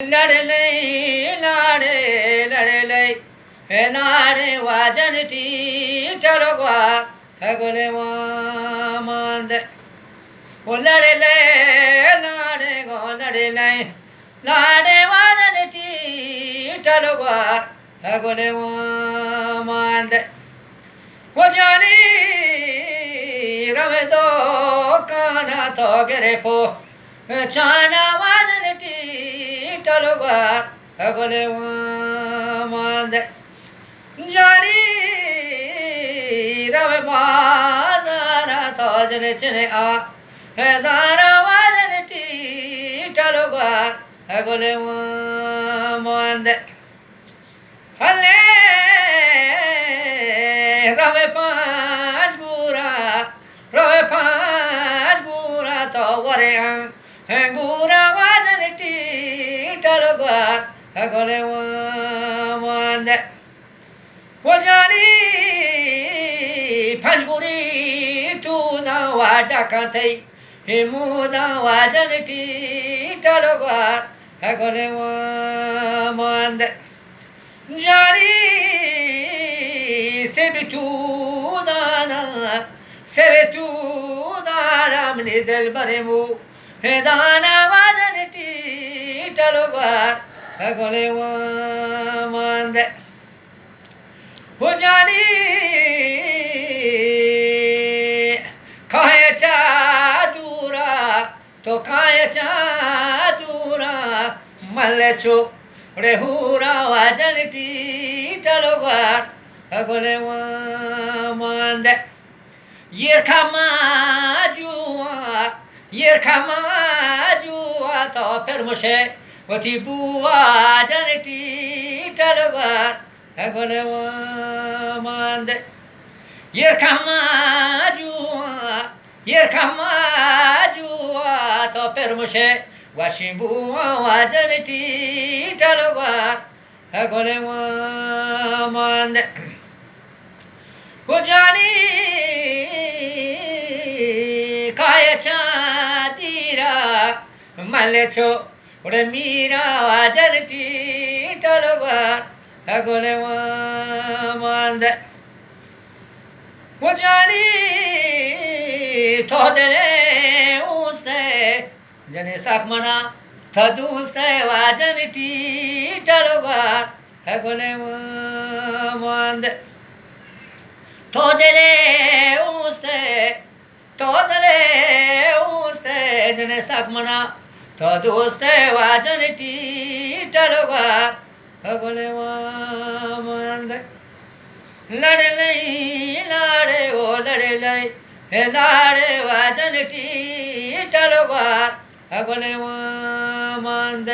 लड़ले लाड़े लड़ले हे लाड़े वाजन टी टरवा हगले मांद वो लड़ले लाड़े गो लड़ले लाड़े वाजन टी टरवा हगले मांद वो जानी रवे दो काना तो गिरे पो चाना वाजन टी टलवार अगले मांद जानी रवे बाजारा ताजने चने आ हजारा वाजन टी टलवार अगले मांद हले रवे पांच बुरा तो वरे गुरा वाजन टी टलवार अगले मांद वो जानी फंजबुरी तू ना वाडा कांथई हे मुदा वाजन टी टलवार अगले मांद जानी से भी तू दाना मने दिल भरे मु हे दाना वाजन टी टलवार अगले मांद हो जानी खाए चादूरा तो खाए चादूरा मल्ले छो रे हुरा वाजन टी टलवार अगले मांद ये खमा जुआ तो फिर मुझे वती बुआ जनटी टलवार अगले मांद ये खमा जुआ तो फिर मुझे वशी बुआ जनटी टलवार अगले मांद वो जानी काय चादीरा मले छो उड़े मीरा वाजन टी टलवार अगले मांद वो जानी थोदले उसे जने साखमना थदूसे वाजन टी टलवार अगले मांद थोदले उसे जने साखमना तो दोस्ते वाजन टी टलवार अगले मांद लड़ले लाड़े ओ लड़ले हे लाड़े वाजन टी टलवार अगले मांद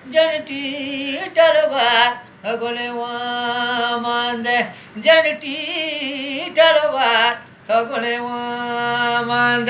जन टी टलवार अगले मांद जन टी टलवार अगले मांद